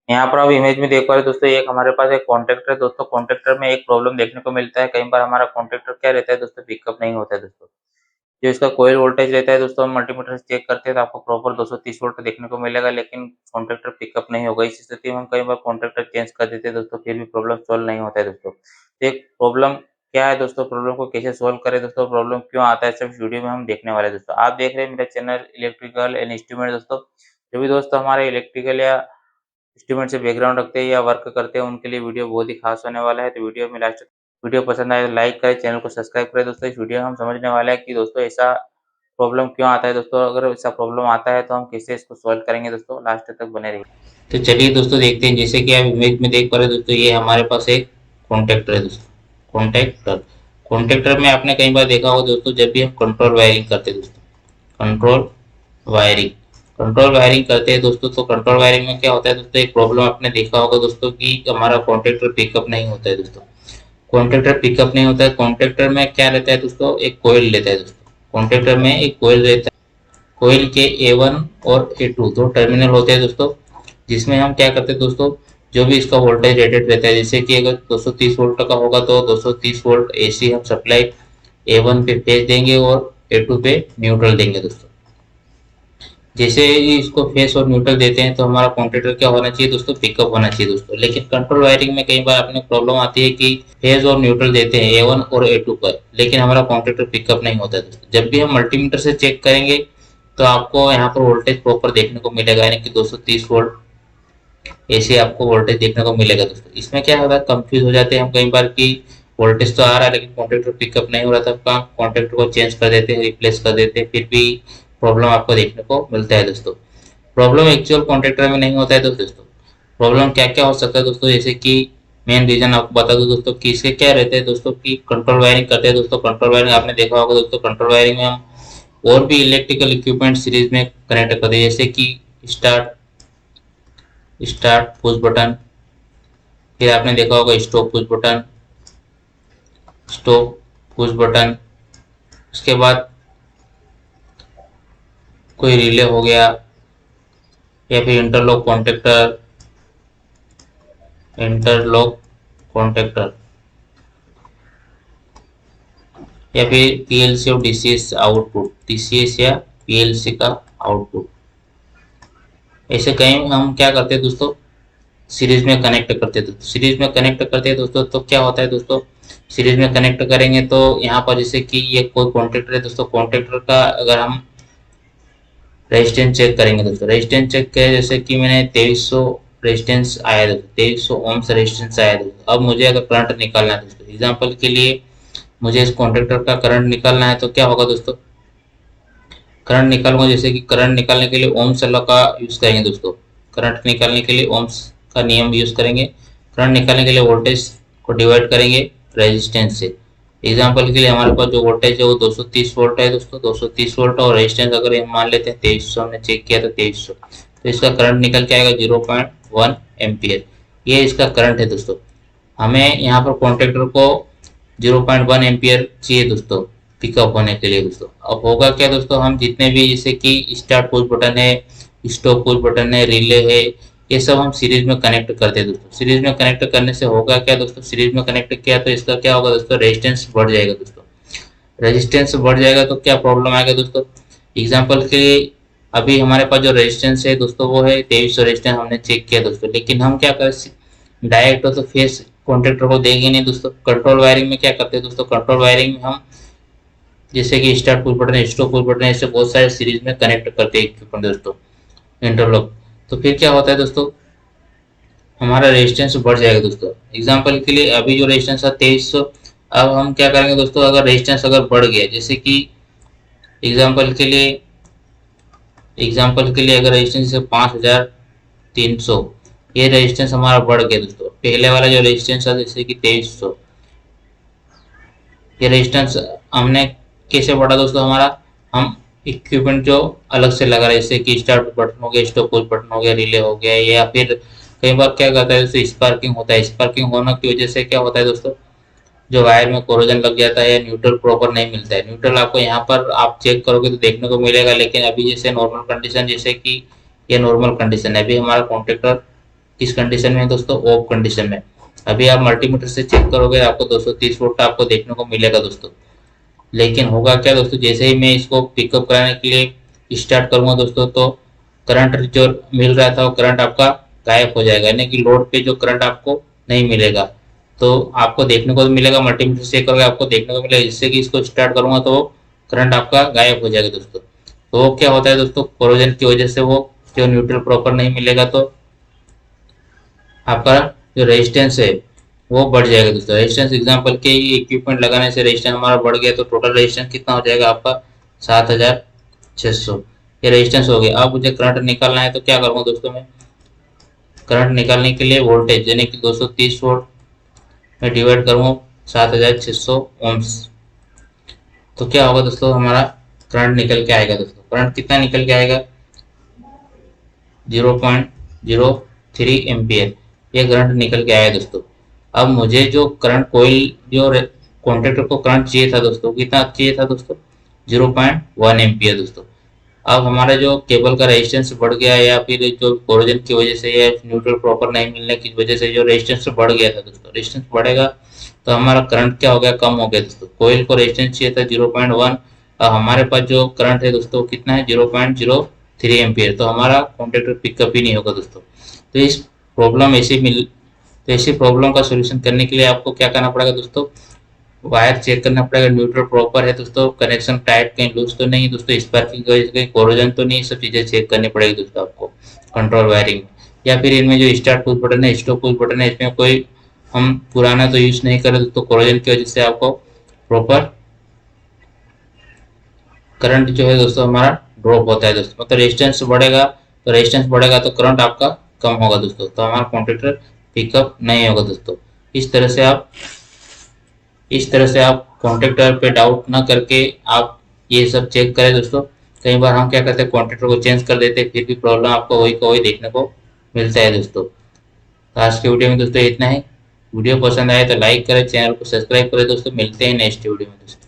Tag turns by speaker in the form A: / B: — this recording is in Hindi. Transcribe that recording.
A: यहाँ पर आप इमेज में देख पा रहे हो दोस्तों, एक हमारे पास एक कॉन्टैक्टर है दोस्तों। कॉन्टैक्टर में एक प्रॉब्लम देखने को मिलता है, कई बार हमारा कॉन्टैक्टर क्या रहता है दोस्तों, पिकअप नहीं होता है दोस्तों। जो इसका कोयल वोल्टेज रहता है दोस्तों, हम मल्टीमीटर से चेक करते हैं तो आपको प्रॉपर 230 वोल्ट देखने को मिलेगा, लेकिन कॉन्टैक्टर पिकअप नहीं होगा। इस स्थिति में हम कई बार कॉन्टैक्टर चेंज कर देते हैं दोस्तों, फिर भी प्रॉब्लम सॉल्व नहीं होता है दोस्तों। तो एक प्रॉब्लम क्या है दोस्तों, प्रॉब्लम को कैसे सॉल्व करें दोस्तों, प्रॉब्लम क्यों आता है, सब इस वीडियो में हम देखने वाले हैं दोस्तों। आप देख रहे हैं मेरा चैनल इलेक्ट्रिकल एंड इंस्ट्रूमेंट दोस्तों। जो भी दोस्त हमारे इलेक्ट्रिकल या इंस्ट्रूमेंट से बैकग्राउंड रखते हैं या वर्क करते हैं, उनके लिए वीडियो बहुत ही खास होने वाला है। तो वीडियो में लास्ट वीडियो पसंद आए तो लाइक करें, चैनल को सब्सक्राइब करें दोस्तों। इस वीडियो में हम समझने वाले हैं कि दोस्तों ऐसा प्रॉब्लम क्यों आता है दोस्तों, अगर ऐसा प्रॉब्लम आता है तो हम कैसे इसको सॉल्व करेंगे दोस्तों, लास्ट तक बने रहिए। तो चलिए दोस्तों देखते हैं, जैसे कि आप इमेज में देख पा रहे हैं दोस्तों, ये हमारे पास एक कॉन्टैक्टर है दोस्तों। कॉन्टैक्टर कॉन्टैक्टर में आपने कई बार देखा होगा दोस्तों, जब भी हम कंट्रोल वायरिंग करते हैं दोस्तों, कंट्रोल वायरिंग कंट्रोल वायरिंग करते हैं दोस्तों, तो कंट्रोल वायरिंग में क्या होता है दोस्तों, एक प्रॉब्लम आपने देखा होगा दोस्तों कि हमारा कॉन्टैक्टर पिकअप नहीं होता है दोस्तों। कॉन्टैक्टर पिकअप नहीं होता है, कॉन्टैक्टर में क्या रहता है दोस्तों, एक कोयल लेता है दोस्तों। कॉन्टैक्टर में एक कोयल रहता है, कोयल के A1 और A2 दो टर्मिनल होते हैं दोस्तों, जिसमें हम क्या करते हैं दोस्तों, जो भी इसका वोल्टेज रेटेड रहता है, जैसे कि अगर 230 वोल्ट का होगा तो 230 वोल्ट AC हम सप्लाई A1 पे भेज देंगे और A2 पे न्यूट्रल देंगे दोस्तों। जैसे ही इसको फेस और न्यूट्रल देते हैं तो हमारा कॉन्टैक्टर क्या होना चाहिए दोस्तों, पिकअप होना चाहिए दोस्तों। लेकिन कंट्रोल वायरिंग में कई बार अपने प्रॉब्लम आती है कि फेज और न्यूट्रल देते हैं A1 और A2 पर, लेकिन हमारा कॉन्टैक्टर पिकअप नहीं होता है दोस्तों। जब भी हम मल्टीमीटर से चेक करेंगे तो आपको यहाँ पर वोल्टेज प्रॉपर देखने को मिलेगा, यानी कि 230 वोल्ट ऐसे आपको वोल्टेज देखने को मिलेगा दोस्तों। इसमें क्या होता है, कंफ्यूज हो जाते हैं हम कई बार कि वोल्टेज तो आ रहा है लेकिन कॉन्टैक्टर पिकअप नहीं हो रहा था, आपका कॉन्टैक्टर को चेंज कर देते हैं, रिप्लेस कर देते हैं, फिर भी प्रॉब्लम आपको देखने को मिलता है दोस्तों। प्रॉब्लम एक्चुअल कॉन्ट्रैक्टर में नहीं होता है दोस्तों। प्रॉब्लम क्या क्या हो सकता है दोस्तों, जैसे कि मेन रीजन आपको बता दूं दोस्तों कि इसके क्या रहते हैं दोस्तों, कि कंट्रोल वायरिंग करते हैं दोस्तों। कंट्रोल वायरिंग आपने देखा होगा दोस्तों, कंट्रोल वायरिंग में हम और भी इलेक्ट्रिकल इक्विपमेंट सीरीज में कनेक्ट करते हैं, जैसे कि स्टार्ट स्टार्ट पुश बटन, फिर आपने देखा होगा stop push button, stop push button. उसके बाद कोई रिले हो गया, या फिर इंटरलॉक कॉन्टेक्टर, इंटरलॉक कॉन्टेक्टर, या फिर पीएलसी और डीसीएस आउटपुट, डीसीएस या पीएलसी का आउटपुट। ऐसे कई हम क्या करते हैं दोस्तों, सीरीज में कनेक्ट करते हैं दोस्तों। सीरीज में कनेक्ट करते हैं दोस्तों तो क्या होता है दोस्तों, सीरीज में कनेक्ट करेंगे तो यहाँ पर जैसे कि ये कोई कॉन्ट्रैक्टर है दोस्तों, कॉन्ट्रैक्टर का अगर हम रेजिस्टेंस चेक करेंगे दोस्तों, रेजिस्टेंस चेक किया, जैसे कि मैंने 2300 रेजिस्टेंस आया दोस्तों, 2300 ओम्स रेजिस्टेंस आया दोस्तों। अब मुझे अगर करंट निकालना है दोस्तों, एग्जाम्पल के लिए मुझे इस कॉन्ट्रैक्टर का करंट निकालना है, तो क्या होगा दोस्तों, करंट निकालूंगा, जैसे कि करंट निकालने के लिए ओम्स लॉ का यूज करेंगे दोस्तों। करंट निकालने के लिए ओम्स का नियम यूज करेंगे। करंट निकालने के लिए वोल्टेज को डिवाइड करेंगे रेजिस्टेंस से। एग्जाम्पल के लिए हमारे पास जो वोल्टेज है वो 230 वोल्ट है दोस्तों, 230 वोल्ट, और रेजिस्टेंस अगर हम मान लेते हैं 2300, हमने चेक किया था 2300, तो इसका करंट निकल के आएगा 0.1 एम्पियर। ये इसका करंट है दोस्तों। हमें यहाँ पर कॉन्ट्रैक्टर को 0.1 एम्पियर चाहिए दोस्तों पिकअप होने के लिए दोस्तों। अब होगा क्या दोस्तों, हम जितने भी जैसे कि स्टार्ट पुश बटन है, स्टॉप पुश बटन है, रिले है, ये सब हम सीरीज में कनेक्ट करते हैं दोस्तों। सीरीज में कनेक्ट करने से होगा क्या दोस्तों, सीरीज में कनेक्ट किया तो इसका क्या होगा दोस्तों, रेजिस्टेंस बढ़ जाएगा दोस्तों। रेजिस्टेंस बढ़ जाएगा तो क्या प्रॉब्लम आएगा दोस्तों, एग्जाम्पल के लिए अभी हमारे पास जो रेजिस्टेंस है दोस्तों वो है 2300 रेजिस्टेंस, हमने चेक किया दोस्तों, लेकिन हम क्या करें, डायरेक्ट तो फेस कॉन्ट्रैक्टर को देंगे नहीं दोस्तों। कंट्रोल वायरिंग में क्या करते हैं दोस्तों, कंट्रोल वायरिंग में हम जैसे कि start push button, stop push button, ऐसे बहुत सारे सीरीज में कनेक्ट करते हैं इक्विपमेंट दोस्तों, इंटरलॉक। तो फिर क्या होता है दोस्तों, हमारा रेजिस्टेंस बढ़ जाएगा दोस्तों। एग्जांपल के लिए अभी जो रेजिस्टेंस है 2300, अब हम क्या करेंगे दोस्तों, अगर रेजिस्टेंस अगर बढ़ गया, जैसे कि एग्जांपल के लिए अगर रेजिस्टेंस 5300, ये रेजिस्टेंस हमारा बढ़ गया दोस्तों। पहले वाला जो रेजिस्टेंस था जैसे कि 2300, ये रेजिस्टेंस हमने कैसे बढ़ा दोस्तों, हमारा हम इक्विपमेंट जो अलग से लगा रहे, जैसे कि स्टार्ट बटन हो गया, स्टॉप पुश बटन हो गया, रिले हो गया, या फिर कई बार क्या करता है दोस्तों, स्पार्किंग होता है। स्पार्किंग होने की वजह से क्या होता है दोस्तों, जो वायर में कोरोजन लग जाता है या न्यूट्रल प्रॉपर नहीं मिलता है। न्यूट्रल आपको यहाँ पर आप चेक करोगे तो देखने को मिलेगा, लेकिन अभी जैसे नॉर्मल कंडीशन, जैसे कि ये नॉर्मल कंडीशन है, अभी हमारा कॉन्ट्रैक्टर किस कंडीशन में दोस्तों, ऑफ कंडीशन में। अभी आप मल्टीमीटर से चेक करोगे आपको 230 वोल्ट आपको देखने को मिलेगा दोस्तों। लेकिन होगा क्या दोस्तों, जैसे ही मैं इसको पिकअप कराने के लिए स्टार्ट करूंगा दोस्तों, तो करंट जो मिल रहा था वो करंट आपका गायब हो जाएगा, यानी कि लोड पे जो करंट आपको नहीं मिलेगा। तो आपको देखने को मिलेगा, मल्टीमीटर चेक करोगे आपको देखने को मिलेगा, जिससे कि इसको स्टार्ट करूंगा तो करंट आपका गायब हो जाएगा दोस्तों। तो वो क्या होता है दोस्तों, कोरोजन की वजह से वो जो न्यूट्रल प्रॉपर नहीं मिलेगा, तो आपका जो रेजिस्टेंस है वो बढ़ जाएगा दोस्तों। रेजिस्टेंस एग्जांपल के इक्विपमेंट लगाने से रेजिस्टेंस हमारा बढ़ गया, तो टोटल रेजिस्टेंस कितना हो जाएगा आपका 7600। ये रेजिस्टेंस हो गया। अब मुझे करंट निकालना है, तो क्या करूँगा दोस्तों, मैं करंट निकालने के लिए वोल्टेज यानी कि 230 वोल्ट में डिवाइड करूँगा 7600 ओम्स, तो क्या होगा दोस्तों, हमारा करंट निकल के आएगा दोस्तों। करंट कितना निकल के आएगा, 0.03 एम्पियर ये करंट निकल के आया दोस्तों। अब मुझे जो करंट कोयल जो कॉन्टेक्टर को करंट चाहिए था दोस्तों, कितना चाहिए था दोस्तों, 0.1 एम्पियर दोस्तों। अब हमारा जो केबल का रेजिस्टेंस बढ़ गया, या फिर जो कोरोजन की वजह से या न्यूट्रल प्रॉपर नहीं मिलने की वजह से जो रेजिस्टेंस बढ़ गया था दोस्तों, रेजिस्टेंस बढ़ेगा तो हमारा करंट क्या हो गया, कम हो गया दोस्तों। कोयल को रेजिस्टेंस चाहिए था 0.1, और हमारे पास जो करंट है दोस्तों कितना है, 0.03 एम्पियर, तो हमारा कॉन्टेक्टर पिकअप ही नहीं होगा दोस्तों। तो इस प्रॉब्लम ऐसी मिल तो ऐसी प्रॉब्लम का सोल्यूशन करने के लिए आपको क्या करना पड़ेगा दोस्तों, वायर चेक करना पड़ेगा, न्यूट्रल प्रॉपर है दोस्तों, कनेक्शन टाइट कहीं लूज तो नहीं दोस्तों, स्पार्किंग की वजह से कहीं कोरोजन तो नहीं, सब चीजें चेक करनी पड़ेगी दोस्तों आपको कंट्रोल वायरिंग में। या फिर इनमें जो स्टार्ट पुश बटन है, स्टॉप पुश बटन है, इसमें कोई हम पुराना तो यूज नहीं करें दोस्तों, कोरोजन की वजह से आपको प्रॉपर करंट जो है दोस्तों हमारा ड्रॉप होता है दोस्तों। मतलब रेजिस्टेंस बढ़ेगा, तो रेजिस्टेंस बढ़ेगा तो करंट आपका कम होगा दोस्तों, तो हमारा कॉन्टेक्टर पिकअप नहीं होगा दोस्तों। इस तरह से आप कॉन्ट्रेक्टर पे डाउट ना करके आप ये सब चेक करें दोस्तों। कई बार हम क्या करते हैं, कॉन्ट्रेक्टर को चेंज कर देते हैं, फिर भी प्रॉब्लम आपको वही का वही देखने को मिलता है दोस्तों। तो आज के वीडियो में दोस्तों इतना ही। वीडियो पसंद आए तो लाइक करें, चैनल को सब्सक्राइब करें दोस्तों। मिलते हैं नेक्स्ट वीडियो में दोस्तों।